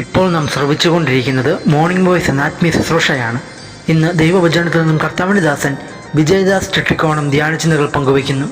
ഇപ്പോൾ നാം ശ്രവിച്ചുകൊണ്ടിരിക്കുന്നത് morning voice എന്ന ആത്മീയ ശുശ്രൂഷയാണ്. ഇന്ന് ദൈവവചനത്തിൽ നിന്നും കർത്താവിന്റെ ദാസൻ വിജയദാസ് ട്രിട്ടിക്കോണം ധ്യാനചിന്തകൾ പങ്കുവയ്ക്കുന്നു.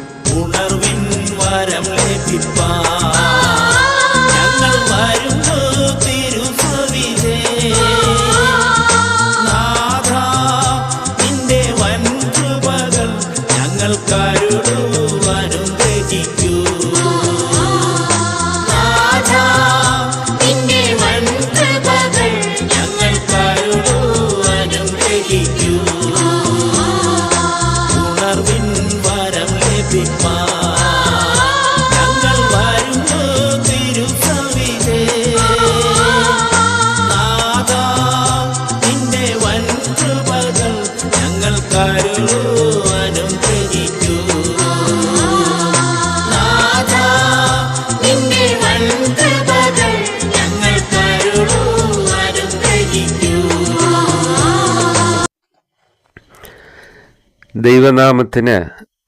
ദൈവനാമത്തിന്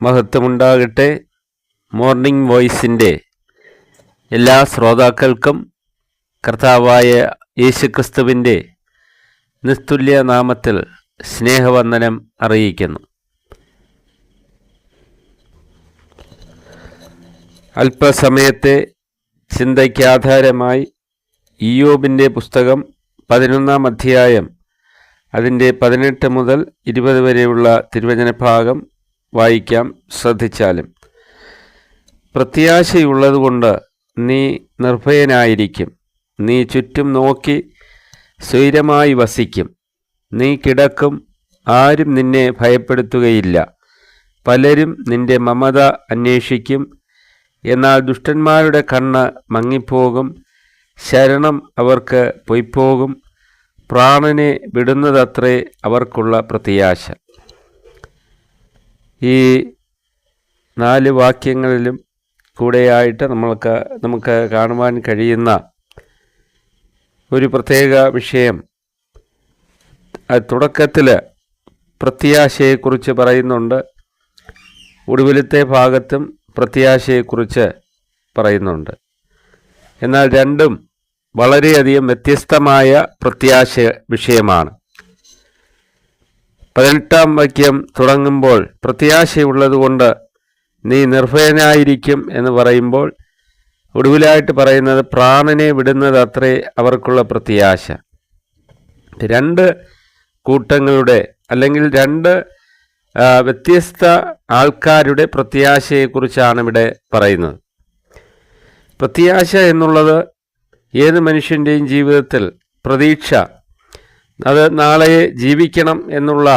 മഹത്വമുണ്ടാകട്ടെ. മോർണിംഗ് വോയിസിൻ്റെ എല്ലാ ശ്രോതാക്കൾക്കും കർത്താവായ യേശുക്രിസ്തുവിൻ്റെ നിസ്തുല്യ നാമത്തിൽ സ്നേഹവന്ദനം അറിയിക്കുന്നു. അല്പസമയത്തെ ചിന്തയ്ക്കാധാരമായി ഇയ്യോബിൻ്റെ പുസ്തകം 11-ാം അധ്യായം അതിൻ്റെ 18 മുതൽ 20 വരെയുള്ള തിരുവചന ഭാഗം വായിക്കാം. ശ്രദ്ധിച്ചാലും. പ്രത്യാശയുള്ളതുകൊണ്ട് നീ നിർഭയനായിരിക്കും. നീ ചുറ്റും നോക്കി സ്വൈരമായി വസിക്കും. നീ കിടക്കും, ആരും നിന്നെ ഭയപ്പെടുത്തുകയില്ല. പലരും നിന്റെ മമത അന്വേഷിക്കും. എന്നാൽ ദുഷ്ടന്മാരുടെ കണ്ണ് മങ്ങിപ്പോകും. ശരണം അവർക്ക് പൊയ്പോകും. പ്രാണനെ വിടുന്നതത്രേ അവർക്കുള്ള പ്രത്യാശ. ഈ 4 വാക്യങ്ങളിലും കൂടെയായിട്ട് നമുക്ക് കാണുവാൻ കഴിയുന്ന ഒരു പ്രത്യേക വിഷയം, തുടക്കത്തിൽ പ്രത്യാശയെക്കുറിച്ച് പറയുന്നുണ്ട്. ഒടുവിലത്തെ ഭാഗത്തും പ്രത്യാശയെക്കുറിച്ച് പറയുന്നുണ്ട്. എന്നാൽ രണ്ടും വളരെയധികം വ്യത്യസ്തമായ പ്രത്യാശ വിഷയമാണ്. 18-ാം വാക്യം തുടങ്ങുമ്പോൾ പ്രത്യാശയുള്ളതുകൊണ്ട് നീ നിർഭയനായിരിക്കും എന്ന് പറയുമ്പോൾ ഒടുവിലായിട്ട് പറയുന്നത് പ്രാണനെ വിടുന്നത് അത്രേ അവർക്കുള്ള പ്രത്യാശ. 2 കൂട്ടങ്ങളുടെ അല്ലെങ്കിൽ 2 വ്യത്യസ്ത ആൾക്കാരുടെ പ്രത്യാശയെക്കുറിച്ചാണ് ഇവിടെ പറയുന്നത്. പ്രത്യാശ എന്നുള്ളത് ഏത് മനുഷ്യൻ്റെയും ജീവിതത്തിൽ പ്രതീക്ഷ, അത് നാളെ ജീവിക്കണം എന്നുള്ള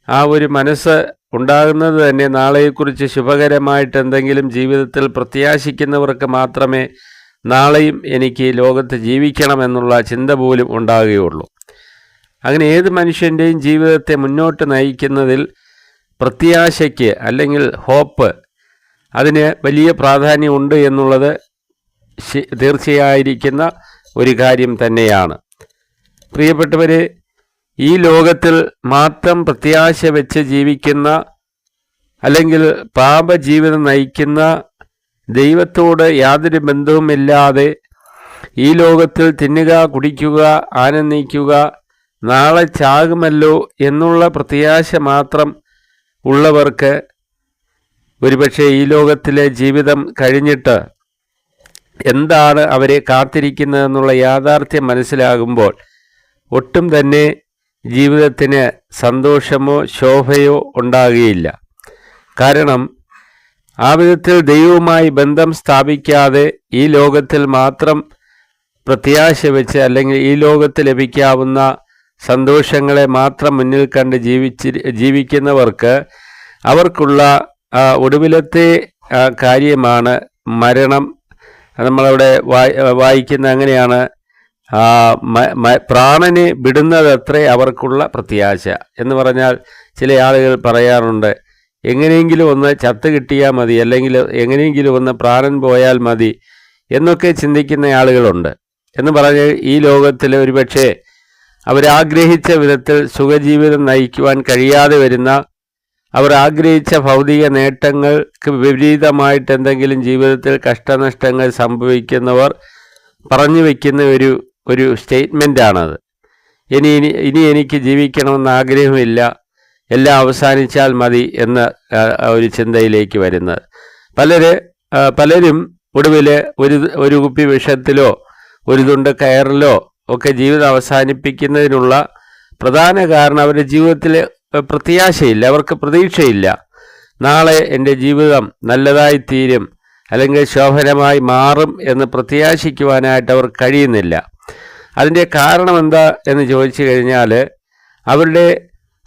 ആ ഒരു മനസ്സ് ഉണ്ടാകുന്നത് തന്നെ നാളെയെക്കുറിച്ച് ശുഭകരമായിട്ട് എന്തെങ്കിലും ജീവിതത്തിൽ പ്രത്യാശിക്കുന്നവർക്ക് മാത്രമേ നാളെയും എനിക്ക് ലോകത്ത് ജീവിക്കണം എന്നുള്ള ചിന്ത പോലും ഉണ്ടാകുകയുള്ളൂ. അങ്ങനെ ഏത് മനുഷ്യൻ്റെയും ജീവിതത്തെ മുന്നോട്ട് നയിക്കുന്നതിൽ പ്രത്യാശയ്ക്ക് അല്ലെങ്കിൽ ഹോപ്പ് അതിന് വലിയ പ്രാധാന്യമുണ്ട് എന്നുള്ളത് തീർച്ചയായിരിക്കുന്ന ഒരു കാര്യം തന്നെയാണ്. പ്രിയപ്പെട്ടവരെ, ഈ ലോകത്തിൽ മാത്രം പ്രത്യാശ വെച്ച് ജീവിക്കുന്ന അല്ലെങ്കിൽ പാപജീവിതം നയിക്കുന്ന, ദൈവത്തോട് യാതൊരു ബന്ധവുമില്ലാതെ ഈ ലോകത്തിൽ തിന്നുക, കുടിക്കുക, ആനന്ദിക്കുക, നാളെ ചാകുമല്ലോ എന്നുള്ള പ്രത്യാശ മാത്രം ഉള്ളവർക്ക് ഒരുപക്ഷെ ഈ ലോകത്തിലെ ജീവിതം കഴിഞ്ഞിട്ട് എന്താണ് അവരെ കാത്തിരിക്കുന്നതെന്നുള്ള യാഥാർത്ഥ്യം മനസ്സിലാകുമ്പോൾ ഒട്ടും തന്നെ ജീവിതത്തിന് സന്തോഷമോ ശോഭയോ ഉണ്ടാകുകയില്ല. കാരണം ആ വിധത്തിൽ ദൈവവുമായി ബന്ധം സ്ഥാപിക്കാതെ ഈ ലോകത്തിൽ മാത്രം പ്രത്യാശ വെച്ച് അല്ലെങ്കിൽ ഈ ലോകത്ത് ലഭിക്കാവുന്ന സന്തോഷങ്ങളെ മാത്രം മുന്നിൽ കണ്ട് ജീവിക്കുന്നവർക്ക് അവർക്കുള്ള ഒടുവിലത്തെ കാര്യമാണ് മരണം. നമ്മളവിടെ വായിക്കുന്ന അങ്ങനെയാണ്, പ്രാണനെ വിടുന്നതത്രേ അവർക്കുള്ള പ്രത്യാശ എന്ന് പറഞ്ഞാൽ ചില ആളുകൾ പറയാറുണ്ട്, എങ്ങനെയെങ്കിലും ഒന്ന് ചത്ത് കിട്ടിയാൽ മതി, അല്ലെങ്കിൽ എങ്ങനെയെങ്കിലും ഒന്ന് പ്രാണൻ പോയാൽ മതി എന്നൊക്കെ ചിന്തിക്കുന്ന ആളുകളുണ്ട്. എന്ന് പറഞ്ഞ് ഈ ലോകത്തിൽ ഒരുപക്ഷെ അവരാഗ്രഹിച്ച വിധത്തിൽ സുഖജീവിതം നയിക്കുവാൻ കഴിയാതെ വരുന്ന, അവർ ആഗ്രഹിച്ച ഭൗതിക നേട്ടങ്ങൾക്ക് വിപരീതമായിട്ട് എന്തെങ്കിലും ജീവിതത്തിൽ കഷ്ടനഷ്ടങ്ങൾ സംഭവിക്കുന്നവർ പറഞ്ഞു വയ്ക്കുന്ന ഒരു സ്റ്റേറ്റ്മെൻറ്റാണത്. ഇനി എനിക്ക് ജീവിക്കണമെന്ന് ആഗ്രഹമില്ല, എല്ലാം അവസാനിച്ചാൽ മതി എന്ന ഒരു ചിന്തയിലേക്ക് വരുന്നത്. പലരും ഒടുവിൽ ഒരു കുപ്പി വിഷത്തിലോ ഒരു തുണ്ട് കയറിലോ ഒക്കെ ജീവിതം അവസാനിപ്പിക്കുന്നതിനുള്ള പ്രധാന കാരണം അവരുടെ ജീവിതത്തിൽ പ്രത്യാശയില്ല, അവർക്ക് പ്രതീക്ഷയില്ല. നാളെ എൻ്റെ ജീവിതം നല്ലതായി തീരും അല്ലെങ്കിൽ ശോഭനമായി മാറും എന്ന് പ്രത്യാശിക്കുവാനായിട്ട് അവർ കഴിയുന്നില്ല. അതിൻ്റെ കാരണം എന്താ എന്ന് ചോദിച്ചു കഴിഞ്ഞാൽ അവരുടെ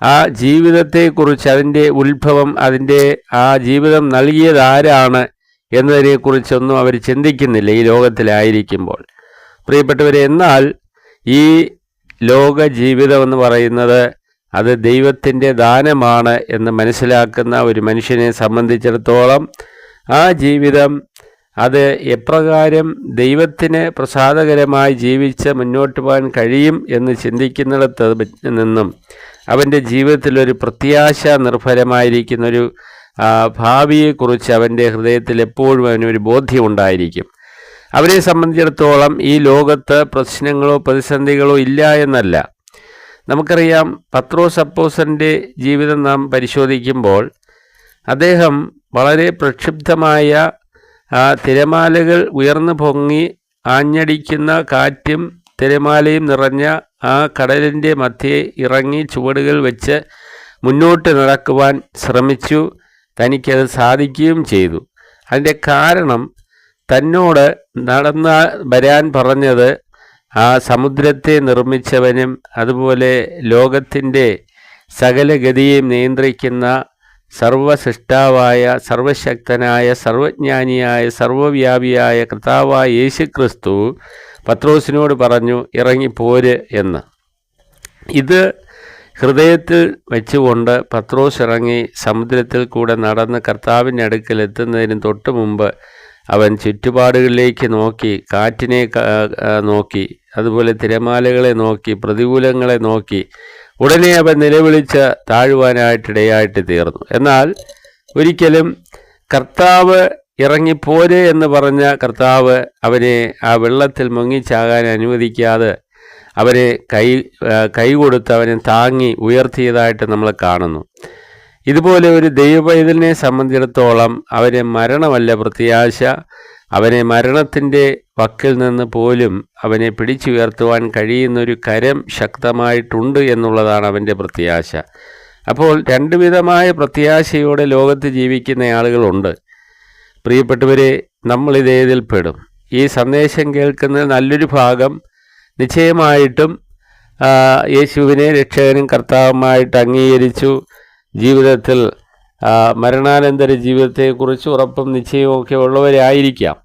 ആ ജീവിതത്തെക്കുറിച്ച്, അതിൻ്റെ ഉത്ഭവം, ആ ജീവിതം നൽകിയത് ആരാണ് എന്നതിനെക്കുറിച്ചൊന്നും അവർ ചിന്തിക്കുന്നില്ല ഈ ലോകത്തിലായിരിക്കുമ്പോൾ. പ്രിയപ്പെട്ടവരെ, എന്നാൽ ഈ ലോക ജീവിതം എന്ന് പറയുന്നത് അത് ദൈവത്തിൻ്റെ ദാനമാണ് എന്ന് മനസ്സിലാക്കുന്ന ഒരു മനുഷ്യനെ സംബന്ധിച്ചിടത്തോളം ആ ജീവിതം അത് എപ്രകാരം ദൈവത്തിന് പ്രസാദകരമായി ജീവിച്ച് മുന്നോട്ട് പോകാൻ കഴിയും എന്ന് ചിന്തിക്കുന്നിടത്ത് നിന്നും അവൻ്റെ ജീവിതത്തിലൊരു പ്രത്യാശ നിർഭരമായിരിക്കുന്നൊരു ഭാവിയെക്കുറിച്ച് അവൻ്റെ ഹൃദയത്തിൽ എപ്പോഴും അവനൊരു ബോധ്യമുണ്ടായിരിക്കും. അവരെ സംബന്ധിച്ചിടത്തോളം ഈ ലോകത്ത് പ്രശ്നങ്ങളോ പ്രതിസന്ധികളോ ഇല്ല എന്നല്ല. നമുക്കറിയാം, പത്രോസ് അപ്പോസ്തലൻ്റെ ജീവിതം നാം പരിശോധിക്കുമ്പോൾ അദ്ദേഹം വളരെ പ്രക്ഷുബ്ധമായ തിരമാലകൾ ഉയർന്നു പൊങ്ങി ആഞ്ഞടിക്കുന്ന കാറ്റും തിരമാലയും നിറഞ്ഞ ആ കടലിൻ്റെ മധ്യേ ഇറങ്ങി ചുവടുകൾ വെച്ച് മുന്നോട്ട് നടക്കുവാൻ ശ്രമിച്ചു. തനിക്കത് സാധിക്കുകയും ചെയ്തു. അതിൻ്റെ കാരണം തന്നോട് വരാൻ പറഞ്ഞത് ആ സമുദ്രത്തെ നിർമ്മിച്ചവനും അതുപോലെ ലോകത്തിൻ്റെ സകലഗതിയെയും നിയന്ത്രിക്കുന്ന സർവസൃഷ്ടാവായ സർവശക്തനായ സർവജ്ഞാനിയായ സർവവ്യാപിയായ കർത്താവായ യേശുക്രിസ്തു പത്രോസിനോട് പറഞ്ഞു, ഇറങ്ങിപ്പോര് എന്ന്. ഇത് ഹൃദയത്തിൽ വെച്ചുകൊണ്ട് പത്രോസ് ഇറങ്ങി സമുദ്രത്തിൽ കൂടെ നടന്ന് കർത്താവിൻ്റെ അടുക്കൽ എത്തുന്നതിന് തൊട്ട് മുമ്പ് അവൻ ചുറ്റുപാടുകളിലേക്ക് നോക്കി, കാറ്റിനെ നോക്കി, അതുപോലെ തിരമാലകളെ നോക്കി, പ്രതികൂലങ്ങളെ നോക്കി. ഉടനെ അവൻ നിലവിളിച്ച് താഴുവാനായിട്ടിടയായിട്ട് തീർന്നു. എന്നാൽ ഒരിക്കലും കർത്താവ് ഇറങ്ങിപ്പോരെ എന്ന് പറഞ്ഞ കർത്താവ് അവനെ ആ വെള്ളത്തിൽ മുങ്ങിച്ചാകാൻ അനുവദിക്കാതെ അവനെ കൈ കൊടുത്ത് അവനെ താങ്ങി ഉയർത്തിയതായിട്ട് നമ്മൾ കാണുന്നു. ഇതുപോലെ ഒരു ദൈവപൈതലിനെ സംബന്ധിച്ചിടത്തോളം അവനെ മരണമല്ല പ്രത്യാശ, അവനെ മരണത്തിൻ്റെ വക്കിൽ നിന്ന് പോലും അവനെ പിടിച്ചുയർത്തുവാൻ കഴിയുന്നൊരു കരം ശക്തമായിട്ടുണ്ട് എന്നുള്ളതാണ് അവൻ്റെ പ്രത്യാശ. അപ്പോൾ രണ്ട് വിധമായ പ്രത്യാശയോടെ ലോകത്ത് ജീവിക്കുന്ന ആളുകളുണ്ട്. പ്രിയപ്പെട്ടവരെ, നമ്മളിതേതിൽ പെടും? ഈ സന്ദേശം കേൾക്കുന്ന നല്ലൊരു ഭാഗം നിശ്ചയമായിട്ടും യേശുവിനെ രക്ഷകനും കർത്താവുമായിട്ട് അംഗീകരിച്ചു. ജീവിതത്തിൽ മരണാനന്തര ജീവിതത്തെക്കുറിച്ച് ഉറപ്പും നിശ്ചയവുമൊക്കെ ഉള്ളവരായിരിക്കാം.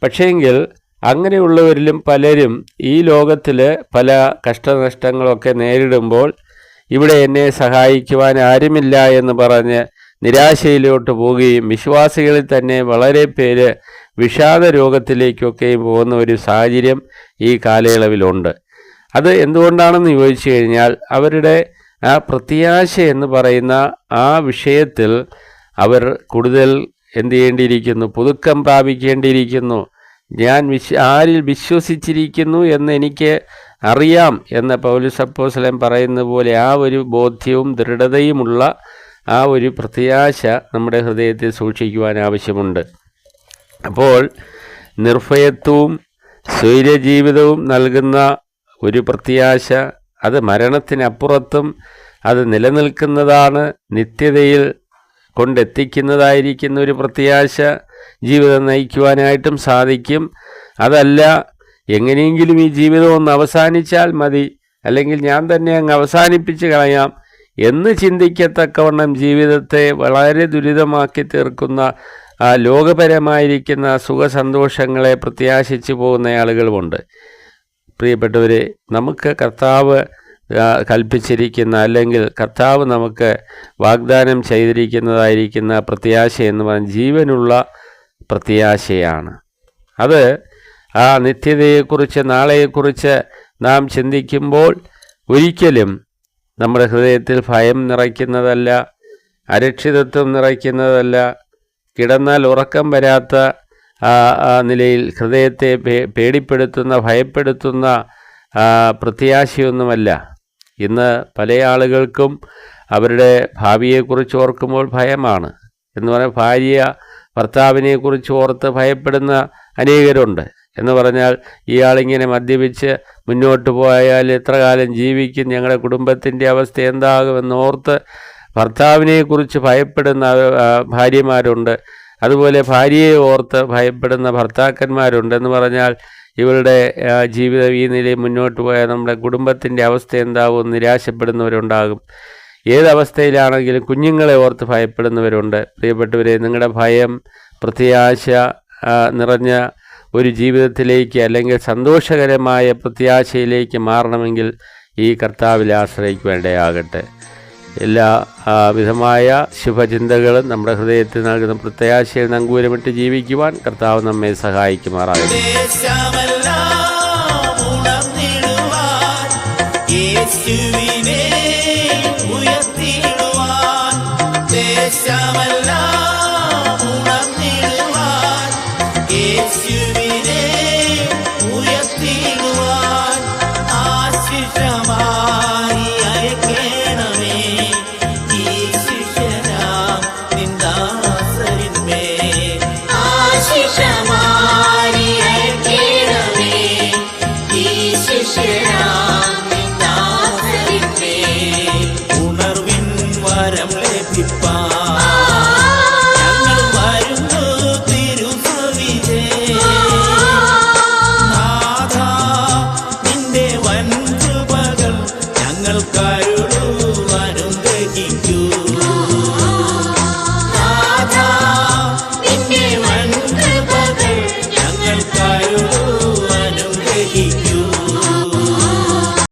പക്ഷേങ്കിൽ അങ്ങനെയുള്ളവരിലും പലരും ഈ ലോകത്തിൽ പല കഷ്ടനഷ്ടങ്ങളൊക്കെ നേരിടുമ്പോൾ ഇവിടെ എന്നെ സഹായിക്കുവാൻ ആരുമില്ല എന്ന് പറഞ്ഞ് നിരാശയിലോട്ട് പോവുകയും വിശ്വാസികളിൽ തന്നെ വളരെ പേര് വിഷാദ രോഗത്തിലേക്കൊക്കെ പോകുന്ന ഒരു സാഹചര്യം ഈ കാലയളവിലുണ്ട്. അത് എന്തുകൊണ്ടാണെന്ന് ചോദിച്ചു കഴിഞ്ഞാൽ അവരുടെ ആ പ്രത്യാശ എന്ന് പറയുന്ന ആ വിഷയത്തിൽ അവർ കൂടുതൽ എന്ത് ചെയ്യേണ്ടിയിരിക്കുന്നു? പുതുക്കം പ്രാപിക്കേണ്ടിയിരിക്കുന്നു. ഞാൻ ആരിൽ വിശ്വസിച്ചിരിക്കുന്നു എന്ന് എനിക്ക് അറിയാം എന്ന് പൗലോസ് അപ്പോസ്തലൻ പറയുന്ന പോലെ ആ ഒരു ബോധ്യവും ദൃഢതയുമുള്ള ആ ഒരു പ്രത്യാശ നമ്മുടെ ഹൃദയത്തിൽ സൂക്ഷിക്കുവാൻ ആവശ്യമുണ്ട്. അപ്പോൾ നിർഭയത്വവും സ്വൈരജീവിതവും നൽകുന്ന ഒരു പ്രത്യാശ, അത് മരണത്തിനപ്പുറത്തും അത് നിലനിൽക്കുന്നതാണ്, നിത്യതയിൽ കൊണ്ടെത്തിക്കുന്നതായിരിക്കുന്ന ഒരു പ്രത്യാശ ജീവിതം നയിക്കുവാനായിട്ടും സാധിക്കും. അതല്ല, എങ്ങനെയെങ്കിലും ഈ ജീവിതം ഒന്ന് അവസാനിച്ചാൽ മതി, അല്ലെങ്കിൽ ഞാൻ തന്നെ അങ്ങ് അവസാനിപ്പിച്ച് കളയാം എന്ന് ചിന്തിക്കത്തക്കവണ്ണം ജീവിതത്തെ വളരെ ദുരിതമാക്കി തീർക്കുന്ന ലോകപരമായിരിക്കുന്ന സുഖസന്തോഷങ്ങളെ പ്രത്യാശിച്ചു പോകുന്ന ആളുകളുമുണ്ട്. പ്രിയപ്പെട്ടവരെ, നമുക്ക് കർത്താവ് കൽപ്പിച്ചിരിക്കുന്ന അല്ലെങ്കിൽ കർത്താവ് നമുക്ക് വാഗ്ദാനം ചെയ്തിരിക്കുന്നതായിരിക്കുന്ന പ്രത്യാശ എന്ന് പറഞ്ഞാൽ ജീവനുള്ള പ്രത്യാശയാണ്. അത് ആ നിത്യതയെക്കുറിച്ച്, നാളെയെക്കുറിച്ച് നാം ചിന്തിക്കുമ്പോൾ ഒരിക്കലും നമ്മുടെ ഹൃദയത്തിൽ ഭയം നിറയ്ക്കുന്നതല്ല, അരക്ഷിതത്വം നിറയ്ക്കുന്നതല്ല, കിടന്നാൽ ഉറക്കം വരാത്ത നിലയിൽ ഹൃദയത്തെ പേടിപ്പെടുത്തുന്ന, ഭയപ്പെടുത്തുന്ന പ്രത്യാശയൊന്നുമല്ല. ഇന്ന് പല ആളുകൾക്കും അവരുടെ ഭാവിയെക്കുറിച്ച് ഓർക്കുമ്പോൾ ഭയമാണ്. എന്ന് പറഞ്ഞാൽ ഭാര്യ ഭർത്താവിനെക്കുറിച്ച് ഓർത്ത് ഭയപ്പെടുന്ന അനേകരുണ്ട്. എന്ന് പറഞ്ഞാൽ ഇയാളിങ്ങനെ മദ്യപിച്ച് മുന്നോട്ട് പോയാൽ എത്ര കാലം ജീവിക്കും, ഞങ്ങളുടെ കുടുംബത്തിൻ്റെ അവസ്ഥ എന്താകുമെന്ന് ഓർത്ത് ഭർത്താവിനെക്കുറിച്ച് ഭയപ്പെടുന്ന ഭാര്യമാരുണ്ട്. അതുപോലെ ഭാര്യയെ ഓർത്ത് ഭയപ്പെടുന്ന ഭർത്താക്കന്മാരുണ്ട്. എന്ന് പറഞ്ഞാൽ ഇവരുടെ ജീവിതം ഈ നിലയിൽ മുന്നോട്ട് പോയാൽ നമ്മുടെ കുടുംബത്തിൻ്റെ അവസ്ഥ എന്താവും നിരാശപ്പെടുന്നവരുണ്ടാകും. ഏതവസ്ഥയിലാണെങ്കിലും കുഞ്ഞുങ്ങളെ ഓർത്ത് ഭയപ്പെടുന്നവരുണ്ട്. പ്രിയപ്പെട്ടവരെ, നിങ്ങളുടെ ഭയം പ്രത്യാശ നിറഞ്ഞ ഒരു ജീവിതത്തിലേക്ക് അല്ലെങ്കിൽ സന്തോഷകരമായ പ്രത്യാശയിലേക്ക് മാറണമെങ്കിൽ ഈ കർത്താവിൽ ആശ്രയിക്കേണ്ടതാകട്ടെ. എല്ലാ വിധമായ ശുഭചിന്തകളും നമ്മുടെ ഹൃദയത്തിൽ നൽകുന്ന പ്രത്യാശയിൽ നങ്കൂരമിട്ട് ജീവിക്കുവാൻ കർത്താവ് നമ്മെ സഹായിക്കുമാറാകട്ടെ. ശിഷ്യനാ